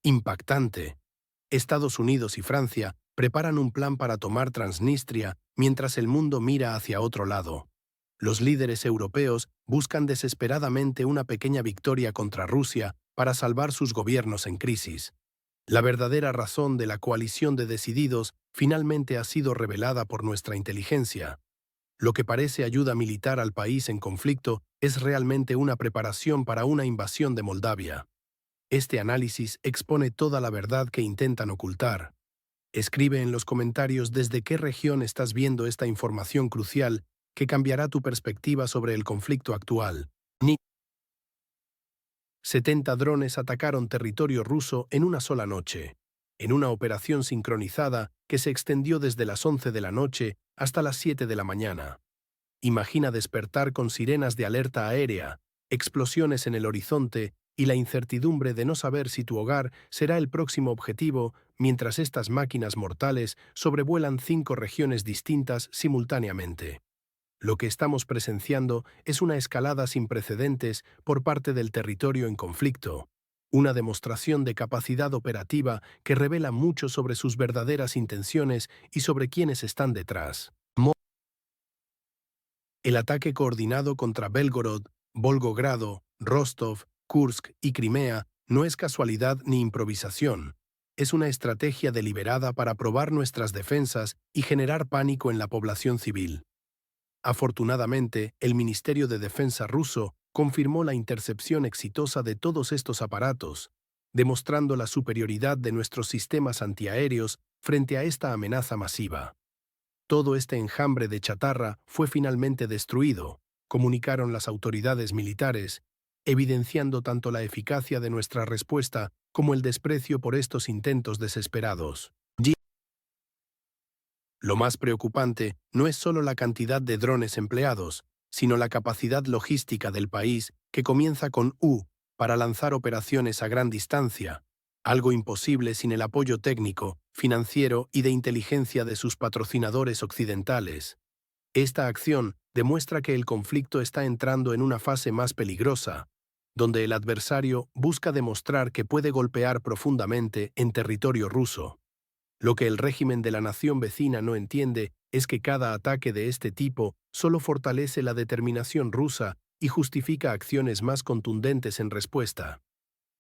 Impactante. Estados Unidos y Francia preparan un plan para tomar Transnistria mientras el mundo mira hacia otro lado. Los líderes europeos buscan desesperadamente una pequeña victoria contra Rusia para salvar sus gobiernos en crisis. La verdadera razón de la coalición de decididos finalmente ha sido revelada por nuestra inteligencia. Lo que parece ayuda militar al país en conflicto es realmente una preparación para una invasión de Moldavia. Este análisis expone toda la verdad que intentan ocultar. Escribe en los comentarios desde qué región estás viendo esta información crucial que cambiará tu perspectiva sobre el conflicto actual. 70 drones atacaron territorio ruso en una sola noche, en una operación sincronizada que se extendió desde las 11 de la noche hasta las 7 de la mañana. Imagina despertar con sirenas de alerta aérea, explosiones en el horizonte y la incertidumbre de no saber si tu hogar será el próximo objetivo mientras estas máquinas mortales sobrevuelan 5 regiones distintas simultáneamente. Lo que estamos presenciando es una escalada sin precedentes por parte del territorio en conflicto, una demostración de capacidad operativa que revela mucho sobre sus verdaderas intenciones y sobre quiénes están detrás. El ataque coordinado contra Belgorod, Volgogrado, Rostov, Kursk y Crimea no es casualidad ni improvisación. Es una estrategia deliberada para probar nuestras defensas y generar pánico en la población civil. Afortunadamente, el Ministerio de Defensa ruso confirmó la intercepción exitosa de todos estos aparatos, demostrando la superioridad de nuestros sistemas antiaéreos frente a esta amenaza masiva. Todo este enjambre de chatarra fue finalmente destruido, comunicaron las autoridades militares, evidenciando tanto la eficacia de nuestra respuesta como el desprecio por estos intentos desesperados. Lo más preocupante no es solo la cantidad de drones empleados, sino la capacidad logística del país que comienza con U para lanzar operaciones a gran distancia, algo imposible sin el apoyo técnico, financiero y de inteligencia de sus patrocinadores occidentales. Esta acción demuestra que el conflicto está entrando en una fase más peligrosa, donde el adversario busca demostrar que puede golpear profundamente en territorio ruso. Lo que el régimen de la nación vecina no entiende es que cada ataque de este tipo solo fortalece la determinación rusa y justifica acciones más contundentes en respuesta.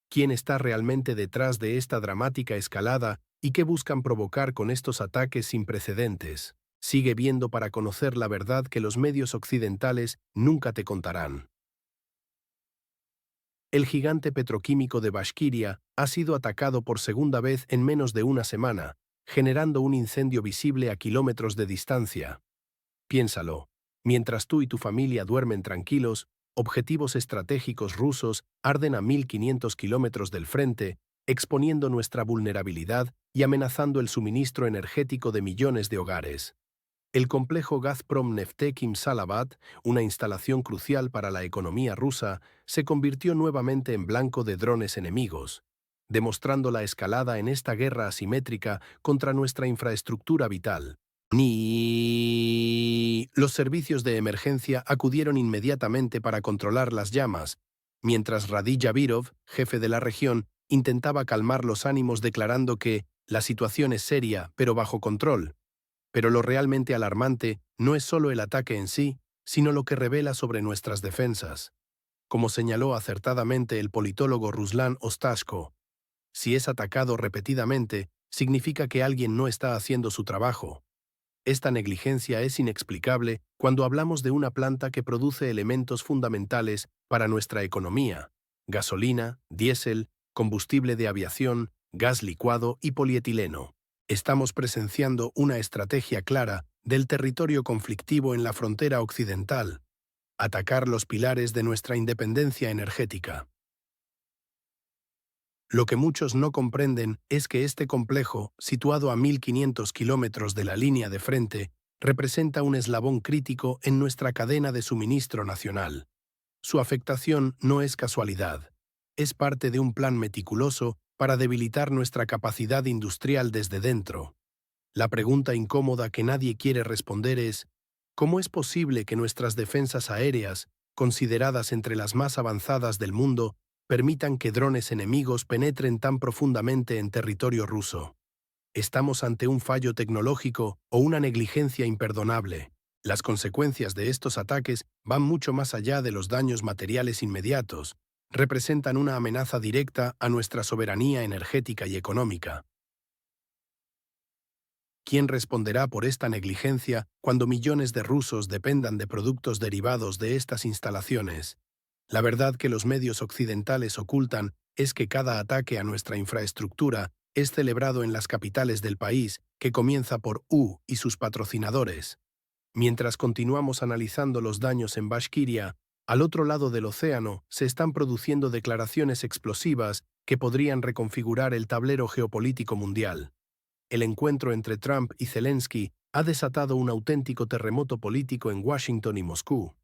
¿Quién está realmente detrás de esta dramática escalada y qué buscan provocar con estos ataques sin precedentes? Sigue viendo para conocer la verdad que los medios occidentales nunca te contarán. El gigante petroquímico de Bashkiria ha sido atacado por segunda vez en menos de una semana, generando un incendio visible a kilómetros de distancia. Piénsalo, mientras tú y tu familia duermen tranquilos, objetivos estratégicos rusos arden a 1500 kilómetros del frente, exponiendo nuestra vulnerabilidad y amenazando el suministro energético de millones de hogares. El complejo Gazprom Neftekhim Salabat, una instalación crucial para la economía rusa, se convirtió nuevamente en blanco de drones enemigos, demostrando la escalada en esta guerra asimétrica contra nuestra infraestructura vital. Los servicios de emergencia acudieron inmediatamente para controlar las llamas, mientras Radi Yavirov, jefe de la región, intentaba calmar los ánimos declarando que la situación es seria, pero bajo control. Pero lo realmente alarmante no es solo el ataque en sí, sino lo que revela sobre nuestras defensas. Como señaló acertadamente el politólogo Ruslan Ostashko, si es atacado repetidamente, significa que alguien no está haciendo su trabajo. Esta negligencia es inexplicable cuando hablamos de una planta que produce elementos fundamentales para nuestra economía: gasolina, diésel, combustible de aviación, gas licuado y polietileno. Estamos presenciando una estrategia clara del territorio conflictivo en la frontera occidental: atacar los pilares de nuestra independencia energética. Lo que muchos no comprenden es que este complejo, situado a 1500 kilómetros de la línea de frente, representa un eslabón crítico en nuestra cadena de suministro nacional. Su afectación no es casualidad. Es parte de un plan meticuloso para debilitar nuestra capacidad industrial desde dentro. La pregunta incómoda que nadie quiere responder es: ¿cómo es posible que nuestras defensas aéreas, consideradas entre las más avanzadas del mundo, permitan que drones enemigos penetren tan profundamente en territorio ruso. Estamos ante un fallo tecnológico o una negligencia imperdonable. Las consecuencias de estos ataques van mucho más allá de los daños materiales inmediatos. Representan una amenaza directa a nuestra soberanía energética y económica. ¿Quién responderá por esta negligencia cuando millones de rusos dependan de productos derivados de estas instalaciones? La verdad que los medios occidentales ocultan es que cada ataque a nuestra infraestructura es celebrado en las capitales del país, que comienza por U y sus patrocinadores. Mientras continuamos analizando los daños en Bashkiria, al otro lado del océano se están produciendo declaraciones explosivas que podrían reconfigurar el tablero geopolítico mundial. El encuentro entre Trump y Zelensky ha desatado un auténtico terremoto político en Washington y Moscú.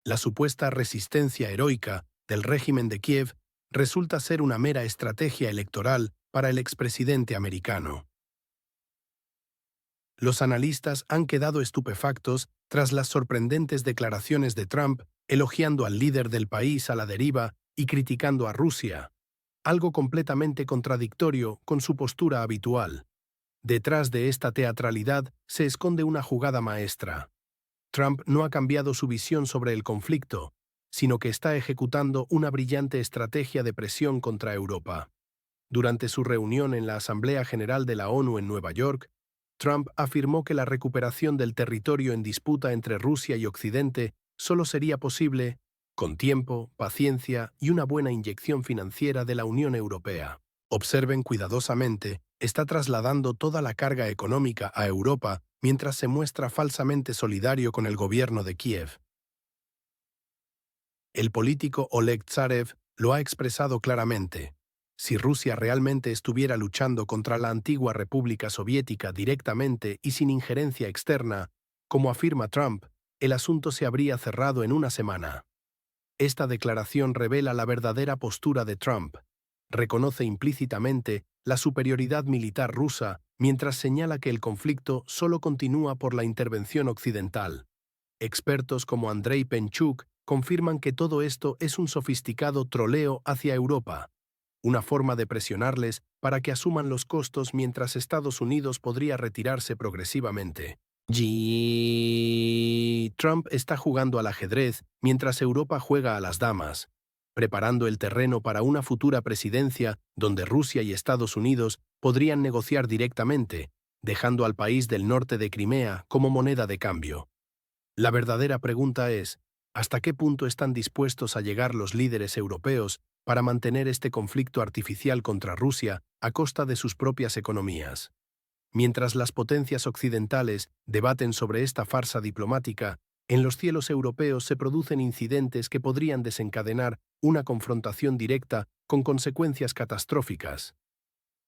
La supuesta resistencia heroica del régimen de Kiev resulta ser una mera estrategia electoral para el expresidente americano. Los analistas han quedado estupefactos tras las sorprendentes declaraciones de Trump elogiando al líder del país a la deriva y criticando a Rusia, algo completamente contradictorio con su postura habitual. Detrás de esta teatralidad se esconde una jugada maestra. Trump no ha cambiado su visión sobre el conflicto, sino que está ejecutando una brillante estrategia de presión contra Europa. Durante su reunión en la Asamblea General de la ONU en Nueva York, Trump afirmó que la recuperación del territorio en disputa entre Rusia y Occidente solo sería posible con tiempo, paciencia y una buena inyección financiera de la Unión Europea. Observen cuidadosamente, está trasladando toda la carga económica a Europa mientras se muestra falsamente solidario con el gobierno de Kiev. El político Oleg Zarev lo ha expresado claramente. Si Rusia realmente estuviera luchando contra la antigua República Soviética directamente y sin injerencia externa, como afirma Trump, el asunto se habría cerrado en una semana. Esta declaración revela la verdadera postura de Trump. Reconoce implícitamente la superioridad militar rusa mientras señala que el conflicto solo continúa por la intervención occidental. Expertos como Andrei Penchuk confirman que todo esto es un sofisticado troleo hacia Europa, una forma de presionarles para que asuman los costos mientras Estados Unidos podría retirarse progresivamente. Trump está jugando al ajedrez mientras Europa juega a las damas, preparando el terreno para una futura presidencia donde Rusia y Estados Unidos podrían negociar directamente, dejando al país del norte de Crimea como moneda de cambio. La verdadera pregunta es, ¿hasta qué punto están dispuestos a llegar los líderes europeos para mantener este conflicto artificial contra Rusia a costa de sus propias economías? Mientras las potencias occidentales debaten sobre esta farsa diplomática, en los cielos europeos se producen incidentes que podrían desencadenar una confrontación directa con consecuencias catastróficas.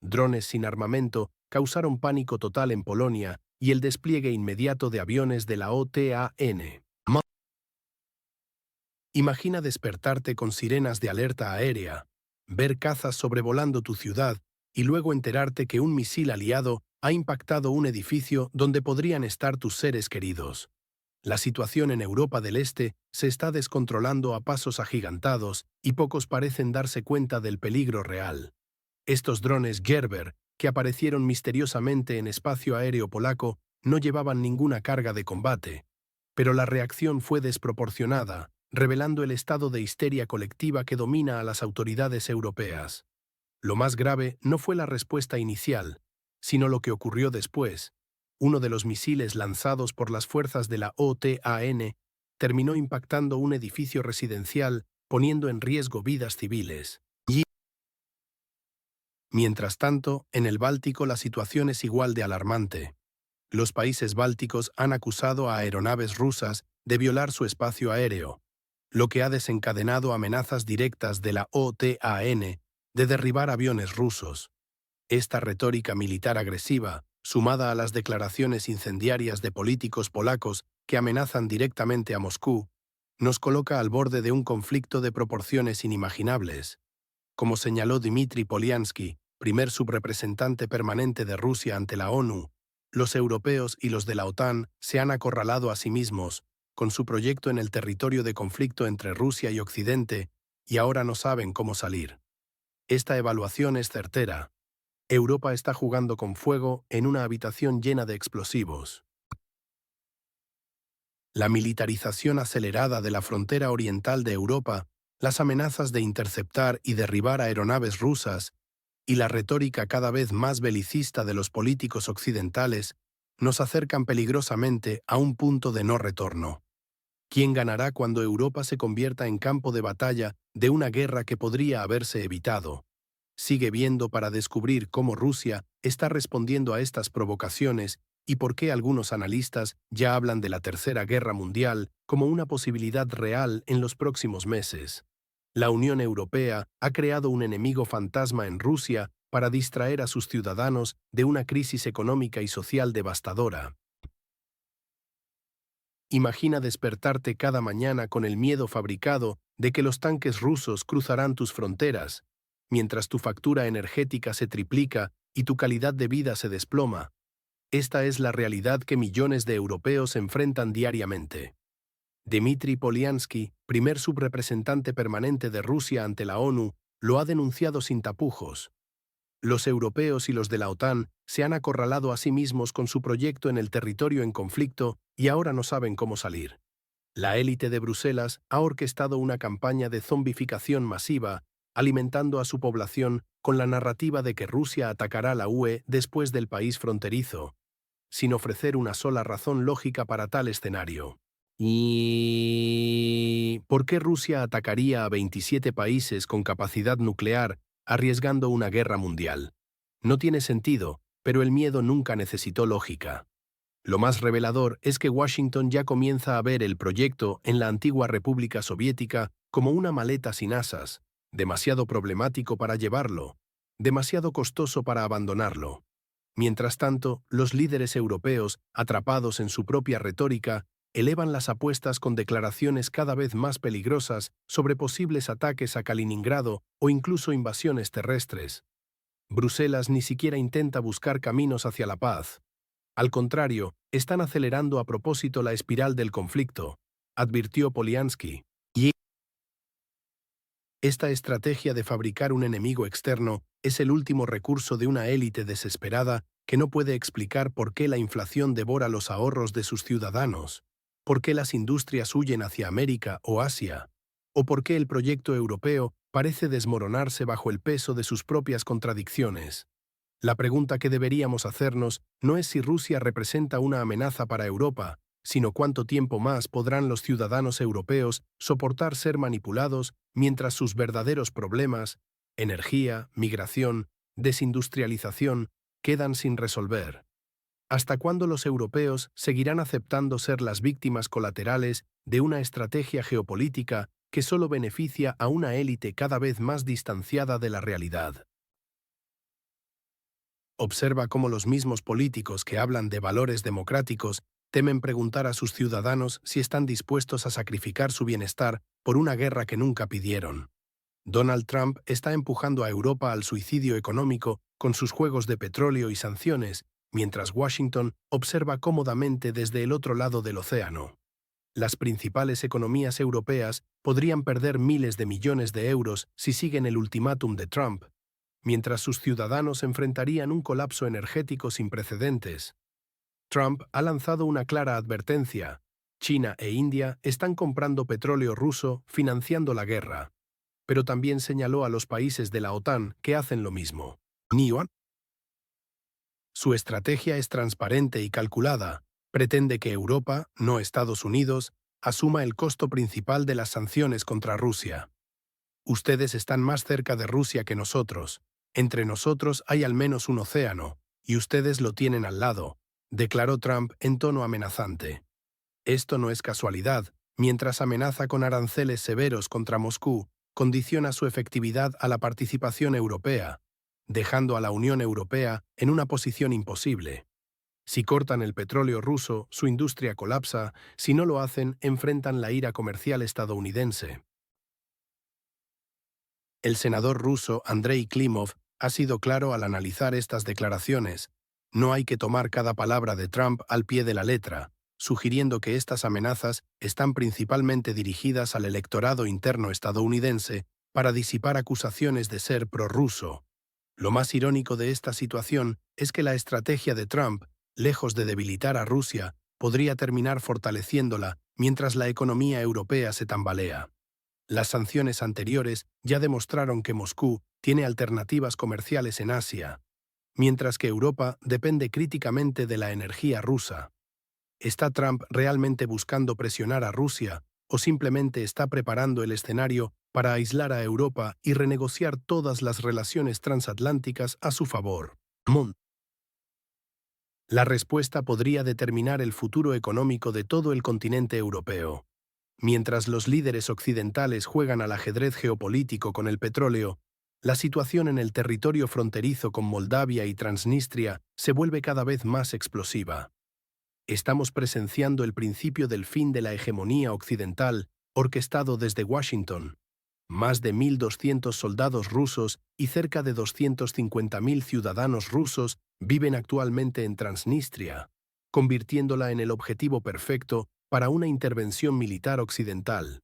Drones sin armamento causaron pánico total en Polonia y el despliegue inmediato de aviones de la OTAN. Imagina despertarte con sirenas de alerta aérea, ver cazas sobrevolando tu ciudad y luego enterarte que un misil aliado ha impactado un edificio donde podrían estar tus seres queridos. La situación en Europa del Este se está descontrolando a pasos agigantados y pocos parecen darse cuenta del peligro real. Estos drones Gerber, que aparecieron misteriosamente en espacio aéreo polaco, no llevaban ninguna carga de combate, pero la reacción fue desproporcionada, revelando el estado de histeria colectiva que domina a las autoridades europeas. Lo más grave no fue la respuesta inicial, sino lo que ocurrió después. Uno de los misiles lanzados por las fuerzas de la OTAN terminó impactando un edificio residencial, poniendo en riesgo vidas civiles. Mientras tanto, en el Báltico la situación es igual de alarmante. Los países bálticos han acusado a aeronaves rusas de violar su espacio aéreo, lo que ha desencadenado amenazas directas de la OTAN de derribar aviones rusos. Esta retórica militar agresiva, sumada a las declaraciones incendiarias de políticos polacos que amenazan directamente a Moscú, nos coloca al borde de un conflicto de proporciones inimaginables. Como señaló Dmitry Polyansky, primer subrepresentante permanente de Rusia ante la ONU, los europeos y los de la OTAN se han acorralado a sí mismos, con su proyecto en el territorio de conflicto entre Rusia y Occidente, y ahora no saben cómo salir. Esta evaluación es certera. Europa está jugando con fuego en una habitación llena de explosivos. La militarización acelerada de la frontera oriental de Europa, las amenazas de interceptar y derribar aeronaves rusas y la retórica cada vez más belicista de los políticos occidentales nos acercan peligrosamente a un punto de no retorno. ¿Quién ganará cuando Europa se convierta en campo de batalla de una guerra que podría haberse evitado? Sigue viendo para descubrir cómo Rusia está respondiendo a estas provocaciones y por qué algunos analistas ya hablan de la Tercera Guerra Mundial como una posibilidad real en los próximos meses. La Unión Europea ha creado un enemigo fantasma en Rusia para distraer a sus ciudadanos de una crisis económica y social devastadora. Imagina despertarte cada mañana con el miedo fabricado de que los tanques rusos cruzarán tus fronteras, mientras tu factura energética se triplica y tu calidad de vida se desploma. Esta es la realidad que millones de europeos enfrentan diariamente. Dmitry Polyansky, primer subrepresentante permanente de Rusia ante la ONU, lo ha denunciado sin tapujos. Los europeos y los de la OTAN se han acorralado a sí mismos con su proyecto en el territorio en conflicto y ahora no saben cómo salir. La élite de Bruselas ha orquestado una campaña de zombificación masiva, alimentando a su población con la narrativa de que Rusia atacará a la UE después del país fronterizo, sin ofrecer una sola razón lógica para tal escenario. ¿Y por qué Rusia atacaría a 27 países con capacidad nuclear, arriesgando una guerra mundial? No tiene sentido, pero el miedo nunca necesitó lógica. Lo más revelador es que Washington ya comienza a ver el proyecto en la antigua República Soviética como una maleta sin asas, demasiado problemático para llevarlo, demasiado costoso para abandonarlo. Mientras tanto, los líderes europeos, atrapados en su propia retórica, elevan las apuestas con declaraciones cada vez más peligrosas sobre posibles ataques a Kaliningrado o incluso invasiones terrestres. Bruselas ni siquiera intenta buscar caminos hacia la paz. Al contrario, están acelerando a propósito la espiral del conflicto, advirtió Polyansky. Y esta estrategia de fabricar un enemigo externo es el último recurso de una élite desesperada que no puede explicar por qué la inflación devora los ahorros de sus ciudadanos, por qué las industrias huyen hacia América o Asia, o por qué el proyecto europeo parece desmoronarse bajo el peso de sus propias contradicciones. La pregunta que deberíamos hacernos no es si Rusia representa una amenaza para Europa, sino cuánto tiempo más podrán los ciudadanos europeos soportar ser manipulados mientras sus verdaderos problemas, energía, migración, desindustrialización, quedan sin resolver. ¿Hasta cuándo los europeos seguirán aceptando ser las víctimas colaterales de una estrategia geopolítica que solo beneficia a una élite cada vez más distanciada de la realidad? Observa cómo los mismos políticos que hablan de valores democráticos temen preguntar a sus ciudadanos si están dispuestos a sacrificar su bienestar por una guerra que nunca pidieron. Donald Trump está empujando a Europa al suicidio económico con sus juegos de petróleo y sanciones, mientras Washington observa cómodamente desde el otro lado del océano. Las principales economías europeas podrían perder miles de millones de euros si siguen el ultimátum de Trump, mientras sus ciudadanos enfrentarían un colapso energético sin precedentes. Trump ha lanzado una clara advertencia: China e India están comprando petróleo ruso, financiando la guerra. Pero también señaló a los países de la OTAN que hacen lo mismo. Su estrategia es transparente y calculada. Pretende que Europa, no Estados Unidos, asuma el costo principal de las sanciones contra Rusia. Ustedes están más cerca de Rusia que nosotros. Entre nosotros hay al menos un océano, y ustedes lo tienen al lado, declaró Trump en tono amenazante. Esto no es casualidad. Mientras amenaza con aranceles severos contra Moscú, condiciona su efectividad a la participación europea, dejando a la Unión Europea en una posición imposible. Si cortan el petróleo ruso, su industria colapsa; si no lo hacen, enfrentan la ira comercial estadounidense. El senador ruso Andrei Klimov ha sido claro al analizar estas declaraciones. No hay que tomar cada palabra de Trump al pie de la letra, sugiriendo que estas amenazas están principalmente dirigidas al electorado interno estadounidense para disipar acusaciones de ser prorruso. Lo más irónico de esta situación es que la estrategia de Trump, lejos de debilitar a Rusia, podría terminar fortaleciéndola mientras la economía europea se tambalea. Las sanciones anteriores ya demostraron que Moscú tiene alternativas comerciales en Asia, mientras que Europa depende críticamente de la energía rusa. ¿Está Trump realmente buscando presionar a Rusia o simplemente está preparando el escenario para aislar a Europa y renegociar todas las relaciones transatlánticas a su favor? La respuesta podría determinar el futuro económico de todo el continente europeo. Mientras los líderes occidentales juegan al ajedrez geopolítico con el petróleo, la situación en el territorio fronterizo con Moldavia y Transnistria se vuelve cada vez más explosiva. Estamos presenciando el principio del fin de la hegemonía occidental, orquestado desde Washington. Más de 1.200 soldados rusos y cerca de 250.000 ciudadanos rusos viven actualmente en Transnistria, convirtiéndola en el objetivo perfecto para una intervención militar occidental.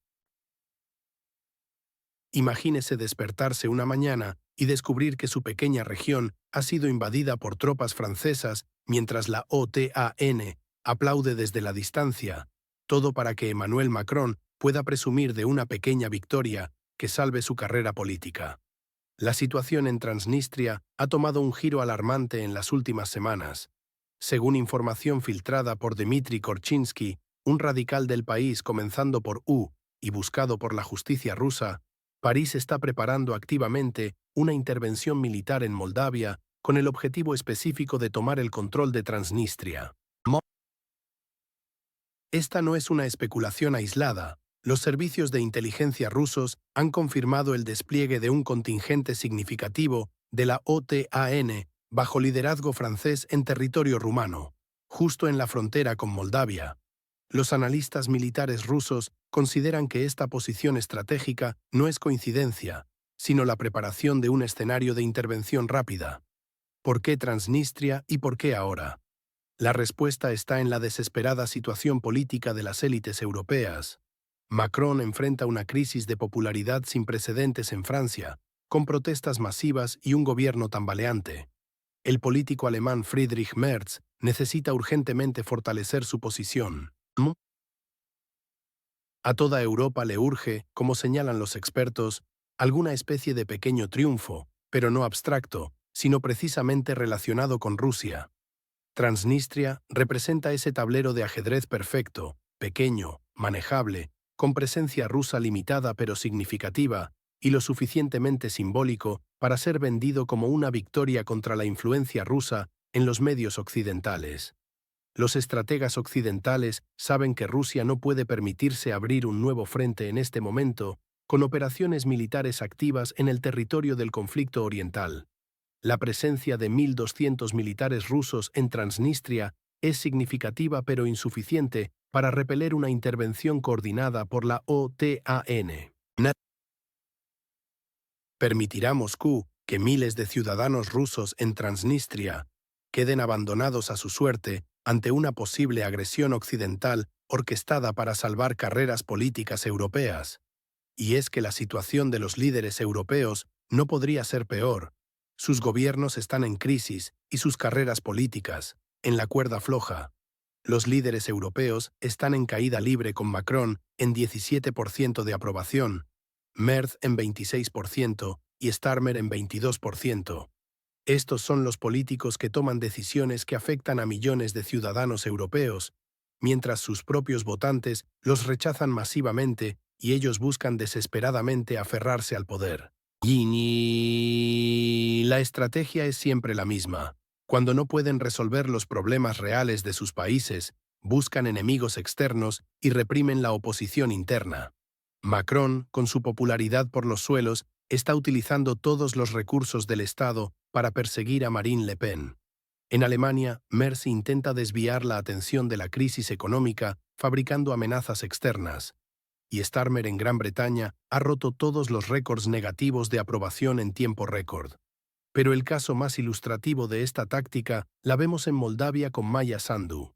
Imagínese despertarse una mañana y descubrir que su pequeña región ha sido invadida por tropas francesas mientras la OTAN aplaude desde la distancia, todo para que Emmanuel Macron pueda presumir de una pequeña victoria que salve su carrera política. La situación en Transnistria ha tomado un giro alarmante en las últimas semanas. Según información filtrada por Dmitry Korchinsky, un radical del país comenzando por U y buscado por la justicia rusa, París está preparando activamente una intervención militar en Moldavia con el objetivo específico de tomar el control de Transnistria. Esta no es una especulación aislada. Los servicios de inteligencia rusos han confirmado el despliegue de un contingente significativo de la OTAN bajo liderazgo francés en territorio rumano, justo en la frontera con Moldavia. Los analistas militares rusos consideran que esta posición estratégica no es coincidencia, sino la preparación de un escenario de intervención rápida. ¿Por qué Transnistria y por qué ahora? La respuesta está en la desesperada situación política de las élites europeas. Macron enfrenta una crisis de popularidad sin precedentes en Francia, con protestas masivas y un gobierno tambaleante. El político alemán Friedrich Merz necesita urgentemente fortalecer su posición. A toda Europa le urge, como señalan los expertos, alguna especie de pequeño triunfo, pero no abstracto, sino precisamente relacionado con Rusia. Transnistria representa ese tablero de ajedrez perfecto, pequeño, manejable, con presencia rusa limitada pero significativa, y lo suficientemente simbólico para ser vendido como una victoria contra la influencia rusa en los medios occidentales. Los estrategas occidentales saben que Rusia no puede permitirse abrir un nuevo frente en este momento, con operaciones militares activas en el territorio del conflicto oriental. La presencia de 1.200 militares rusos en Transnistria es significativa pero insuficiente para repeler una intervención coordinada por la OTAN. ¿Permitirá Moscú que miles de ciudadanos rusos en Transnistria queden abandonados a su suerte ante una posible agresión occidental orquestada para salvar carreras políticas europeas? Y es que la situación de los líderes europeos no podría ser peor. Sus gobiernos están en crisis y sus carreras políticas, en la cuerda floja. Los líderes europeos están en caída libre con Macron en 17% de aprobación, Merz en 26% y Starmer en 22%. Estos son los políticos que toman decisiones que afectan a millones de ciudadanos europeos, mientras sus propios votantes los rechazan masivamente y ellos buscan desesperadamente aferrarse al poder. Y la estrategia es siempre la misma. Cuando no pueden resolver los problemas reales de sus países, buscan enemigos externos y reprimen la oposición interna. Macron, con su popularidad por los suelos, está utilizando todos los recursos del Estado para perseguir a Marine Le Pen. En Alemania, Merz intenta desviar la atención de la crisis económica fabricando amenazas externas. Y Starmer en Gran Bretaña ha roto todos los récords negativos de aprobación en tiempo récord. Pero el caso más ilustrativo de esta táctica la vemos en Moldavia con Maya Sandu.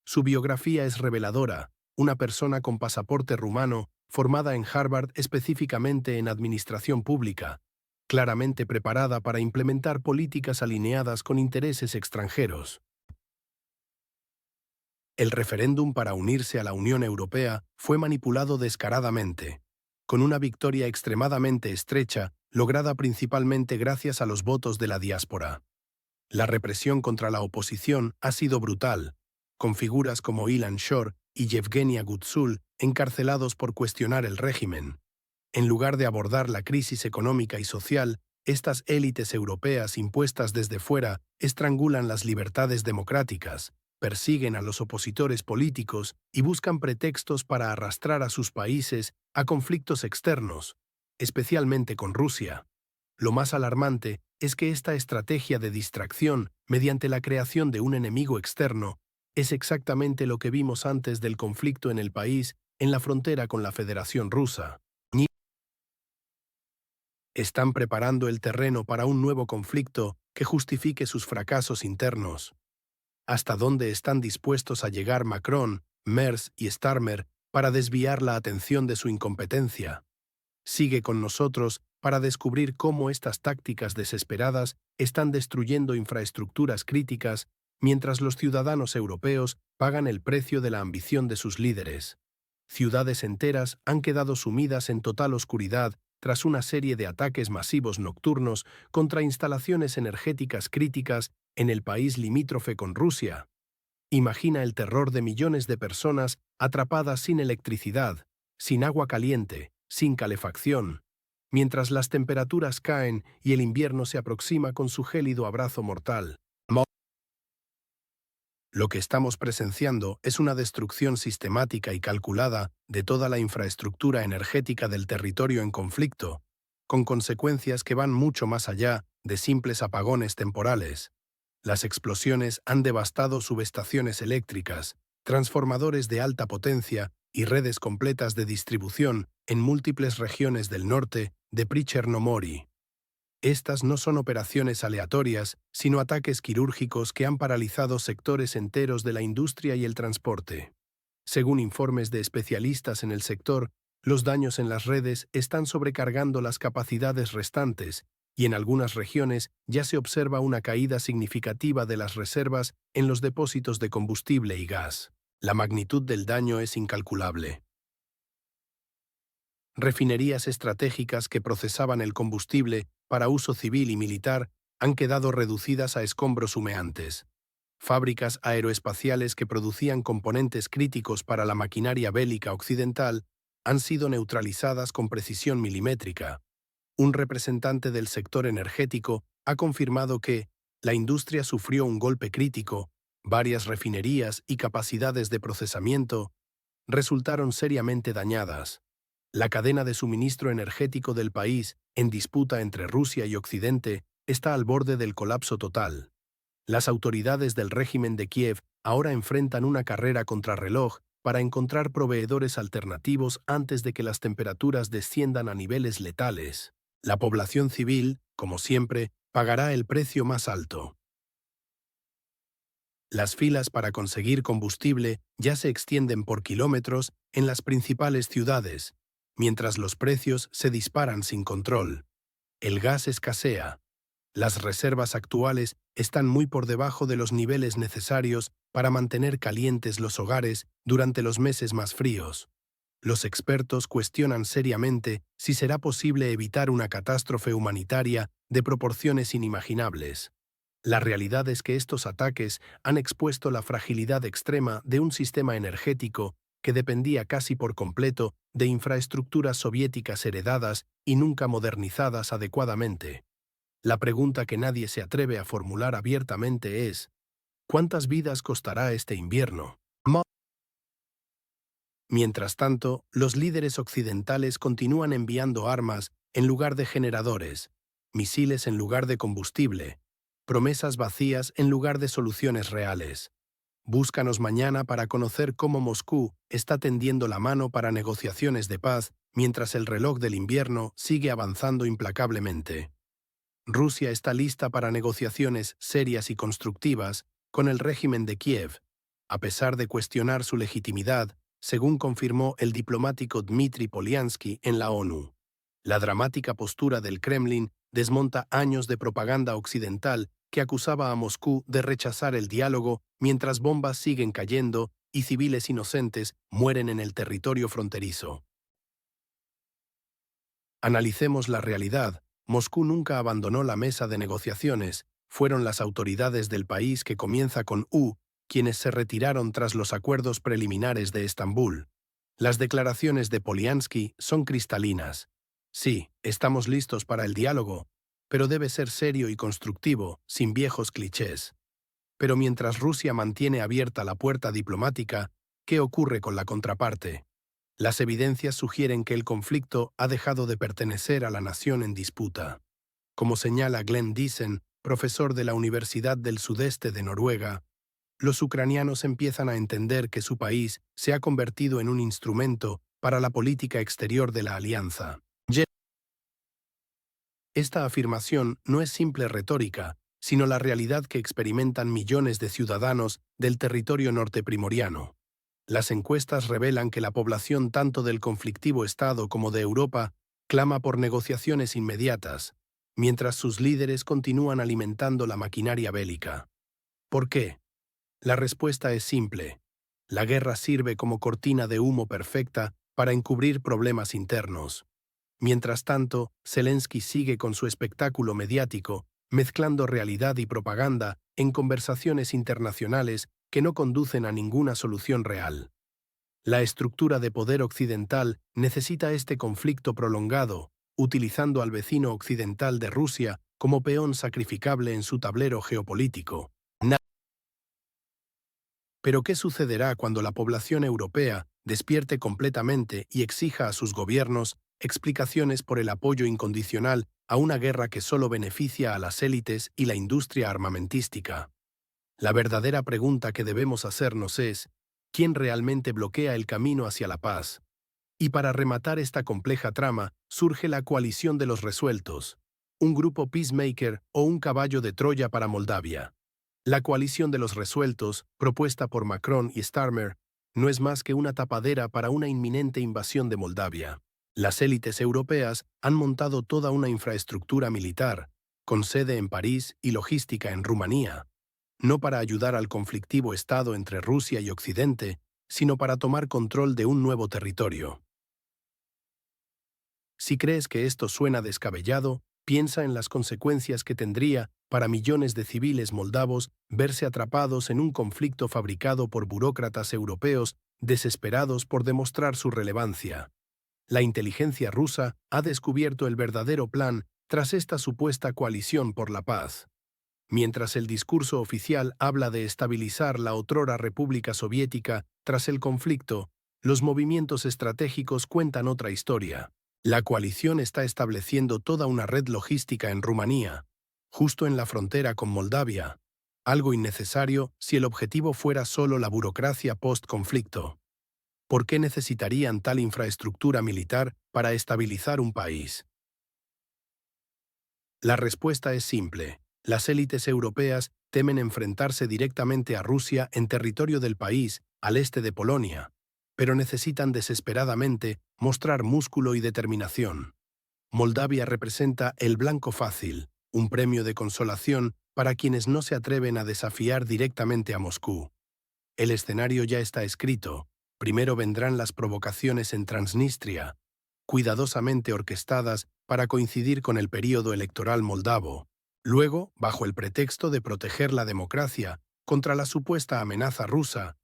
Su biografía es reveladora, una persona con pasaporte rumano formada en Harvard específicamente en administración pública, claramente preparada para implementar políticas alineadas con intereses extranjeros. El referéndum para unirse a la Unión Europea fue manipulado descaradamente, con una victoria extremadamente estrecha, lograda principalmente gracias a los votos de la diáspora. La represión contra la oposición ha sido brutal, con figuras como Ilan Shor y Yevgenia Gutsul encarcelados por cuestionar el régimen. En lugar de abordar la crisis económica y social, estas élites europeas impuestas desde fuera estrangulan las libertades democráticas, persiguen a los opositores políticos y buscan pretextos para arrastrar a sus países a conflictos externos, especialmente con Rusia. Lo más alarmante es que esta estrategia de distracción, mediante la creación de un enemigo externo, es exactamente lo que vimos antes del conflicto en el país, en la frontera con la Federación Rusa. Están preparando el terreno para un nuevo conflicto que justifique sus fracasos internos. ¿Hasta dónde están dispuestos a llegar Macron, Merz y Starmer para desviar la atención de su incompetencia? Sigue con nosotros para descubrir cómo estas tácticas desesperadas están destruyendo infraestructuras críticas mientras los ciudadanos europeos pagan el precio de la ambición de sus líderes. Ciudades enteras han quedado sumidas en total oscuridad tras una serie de ataques masivos nocturnos contra instalaciones energéticas críticas en el país limítrofe con Rusia. Imagina el terror de millones de personas atrapadas sin electricidad, sin agua caliente, sin calefacción, mientras las temperaturas caen y el invierno se aproxima con su gélido abrazo mortal. Lo que estamos presenciando es una destrucción sistemática y calculada de toda la infraestructura energética del territorio en conflicto, con consecuencias que van mucho más allá de simples apagones temporales. Las explosiones han devastado subestaciones eléctricas, transformadores de alta potencia y redes completas de distribución en múltiples regiones del norte de Prichernomori. Estas no son operaciones aleatorias, sino ataques quirúrgicos que han paralizado sectores enteros de la industria y el transporte. Según informes de especialistas en el sector, los daños en las redes están sobrecargando las capacidades restantes y en algunas regiones ya se observa una caída significativa de las reservas en los depósitos de combustible y gas. La magnitud del daño es incalculable. Refinerías estratégicas que procesaban el combustible para uso civil y militar han quedado reducidas a escombros humeantes. Fábricas aeroespaciales que producían componentes críticos para la maquinaria bélica occidental han sido neutralizadas con precisión milimétrica. Un representante del sector energético ha confirmado que la industria sufrió un golpe crítico, varias refinerías y capacidades de procesamiento resultaron seriamente dañadas. La cadena de suministro energético del país, en disputa entre Rusia y Occidente, está al borde del colapso total. Las autoridades del régimen de Kiev ahora enfrentan una carrera contrarreloj para encontrar proveedores alternativos antes de que las temperaturas desciendan a niveles letales. La población civil, como siempre, pagará el precio más alto. Las filas para conseguir combustible ya se extienden por kilómetros en las principales ciudades, mientras los precios se disparan sin control. El gas escasea. Las reservas actuales están muy por debajo de los niveles necesarios para mantener calientes los hogares durante los meses más fríos. Los expertos cuestionan seriamente si será posible evitar una catástrofe humanitaria de proporciones inimaginables. La realidad es que estos ataques han expuesto la fragilidad extrema de un sistema energético que dependía casi por completo de infraestructuras soviéticas heredadas y nunca modernizadas adecuadamente. La pregunta que nadie se atreve a formular abiertamente es: ¿cuántas vidas costará este invierno? Mientras tanto, los líderes occidentales continúan enviando armas en lugar de generadores, misiles en lugar de combustible, promesas vacías en lugar de soluciones reales. Búscanos mañana para conocer cómo Moscú está tendiendo la mano para negociaciones de paz mientras el reloj del invierno sigue avanzando implacablemente. Rusia está lista para negociaciones serias y constructivas con el régimen de Kiev, a pesar de cuestionar su legitimidad. según confirmó el diplomático Dmitry Polyansky en la ONU. La dramática postura del Kremlin desmonta años de propaganda occidental que acusaba a Moscú de rechazar el diálogo mientras bombas siguen cayendo y civiles inocentes mueren en el territorio fronterizo. Analicemos la realidad. Moscú nunca abandonó la mesa de negociaciones. Fueron las autoridades del país que comienza con U quienes se retiraron tras los acuerdos preliminares de Estambul. Las declaraciones de Polyansky son cristalinas. Sí, estamos listos para el diálogo, pero debe ser serio y constructivo, sin viejos clichés. Pero mientras Rusia mantiene abierta la puerta diplomática, ¿qué ocurre con la contraparte? Las evidencias sugieren que el conflicto ha dejado de pertenecer a la nación en disputa. Como señala Glenn Diesen, profesor de la Universidad del Sudeste de Noruega, los ucranianos empiezan a entender que su país se ha convertido en un instrumento para la política exterior de la alianza. Esta afirmación no es simple retórica, sino la realidad que experimentan millones de ciudadanos del territorio norteprimoriano. Las encuestas revelan que la población tanto del conflictivo Estado como de Europa clama por negociaciones inmediatas, mientras sus líderes continúan alimentando la maquinaria bélica. ¿Por qué? La respuesta es simple. La guerra sirve como cortina de humo perfecta para encubrir problemas internos. Mientras tanto, Zelensky sigue con su espectáculo mediático, mezclando realidad y propaganda en conversaciones internacionales que no conducen a ninguna solución real. La estructura de poder occidental necesita este conflicto prolongado, utilizando al vecino occidental de Rusia como peón sacrificable en su tablero geopolítico. Pero ¿qué sucederá cuando la población europea despierte completamente y exija a sus gobiernos explicaciones por el apoyo incondicional a una guerra que solo beneficia a las élites y la industria armamentística? La verdadera pregunta que debemos hacernos es, ¿quién realmente bloquea el camino hacia la paz? Y para rematar esta compleja trama, surge la coalición de los resueltos, un grupo peacemaker o un caballo de Troya para Moldavia. La coalición de los resueltos, propuesta por Macron y Starmer, no es más que una tapadera para una inminente invasión de Moldavia. Las élites europeas han montado toda una infraestructura militar, con sede en París y logística en Rumanía, no para ayudar al conflictivo estado entre Rusia y Occidente, sino para tomar control de un nuevo territorio. Si crees que esto suena descabellado, piensa en las consecuencias que tendría para millones de civiles moldavos verse atrapados en un conflicto fabricado por burócratas europeos desesperados por demostrar su relevancia. La inteligencia rusa ha descubierto el verdadero plan tras esta supuesta coalición por la paz. Mientras el discurso oficial habla de estabilizar la otrora República Soviética tras el conflicto, los movimientos estratégicos cuentan otra historia. La coalición está estableciendo toda una red logística en Rumanía, justo en la frontera con Moldavia, algo innecesario si el objetivo fuera solo la burocracia post-conflicto. ¿Por qué necesitarían tal infraestructura militar para estabilizar un país? La respuesta es simple. Las élites europeas temen enfrentarse directamente a Rusia en territorio del país, al este de Polonia, pero necesitan desesperadamente mostrar músculo y determinación. Moldavia representa el blanco fácil, un premio de consolación para quienes no se atreven a desafiar directamente a Moscú. El escenario ya está escrito. Primero vendrán las provocaciones en Transnistria, cuidadosamente orquestadas para coincidir con el período electoral moldavo. Luego, bajo el pretexto de proteger la democracia contra la supuesta amenaza rusa,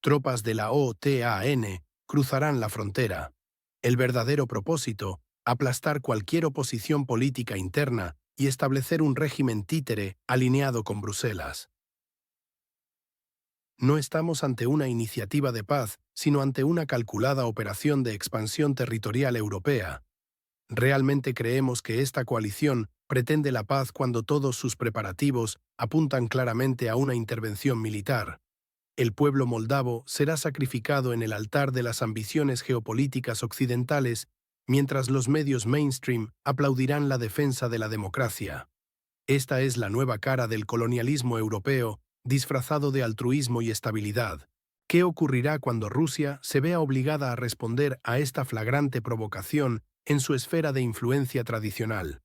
tropas de la OTAN cruzarán la frontera. El verdadero propósito, aplastar cualquier oposición política interna y establecer un régimen títere alineado con Bruselas. No estamos ante una iniciativa de paz, sino ante una calculada operación de expansión territorial europea. ¿Realmente creemos que esta coalición pretende la paz cuando todos sus preparativos apuntan claramente a una intervención militar? El pueblo moldavo será sacrificado en el altar de las ambiciones geopolíticas occidentales, mientras los medios mainstream aplaudirán la defensa de la democracia. Esta es la nueva cara del colonialismo europeo, disfrazado de altruismo y estabilidad. ¿Qué ocurrirá cuando Rusia se vea obligada a responder a esta flagrante provocación en su esfera de influencia tradicional?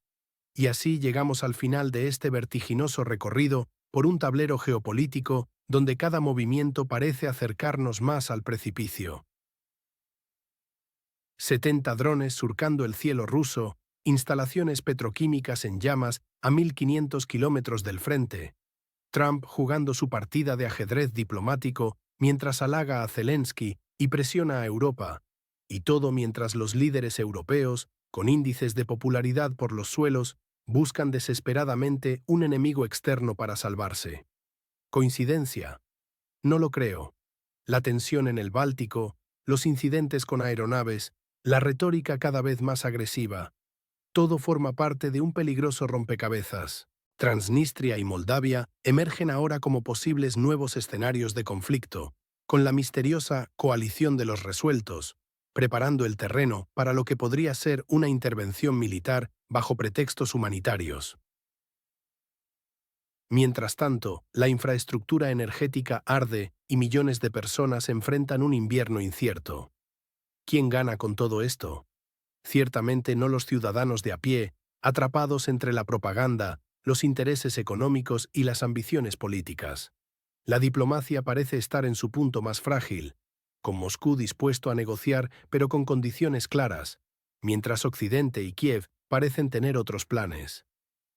Y así llegamos al final de este vertiginoso recorrido por un tablero geopolítico donde cada movimiento parece acercarnos más al precipicio. 70 drones surcando el cielo ruso, instalaciones petroquímicas en llamas a 1.500 kilómetros del frente, Trump jugando su partida de ajedrez diplomático mientras halaga a Zelensky y presiona a Europa, y todo mientras los líderes europeos, con índices de popularidad por los suelos, buscan desesperadamente un enemigo externo para salvarse. ¿Coincidencia? No lo creo. La tensión en el Báltico, los incidentes con aeronaves, la retórica cada vez más agresiva, todo forma parte de un peligroso rompecabezas. Transnistria y Moldavia emergen ahora como posibles nuevos escenarios de conflicto, con la misteriosa coalición de los resueltos, preparando el terreno para lo que podría ser una intervención militar bajo pretextos humanitarios. Mientras tanto, la infraestructura energética arde y millones de personas enfrentan un invierno incierto. ¿Quién gana con todo esto? Ciertamente no los ciudadanos de a pie, atrapados entre la propaganda, los intereses económicos y las ambiciones políticas. La diplomacia parece estar en su punto más frágil, con Moscú dispuesto a negociar pero con condiciones claras, mientras Occidente y Kiev parecen tener otros planes.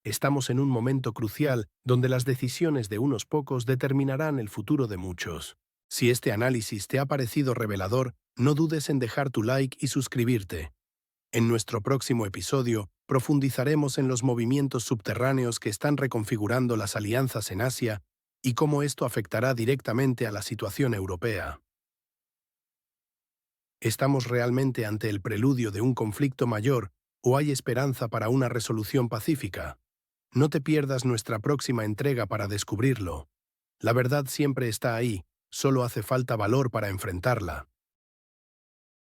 Estamos en un momento crucial donde las decisiones de unos pocos determinarán el futuro de muchos. Si este análisis te ha parecido revelador, no dudes en dejar tu like y suscribirte. En nuestro próximo episodio, profundizaremos en los movimientos subterráneos que están reconfigurando las alianzas en Asia y cómo esto afectará directamente a la situación europea. ¿Estamos realmente ante el preludio de un conflicto mayor o hay esperanza para una resolución pacífica? No te pierdas nuestra próxima entrega para descubrirlo. La verdad siempre está ahí, solo hace falta valor para enfrentarla.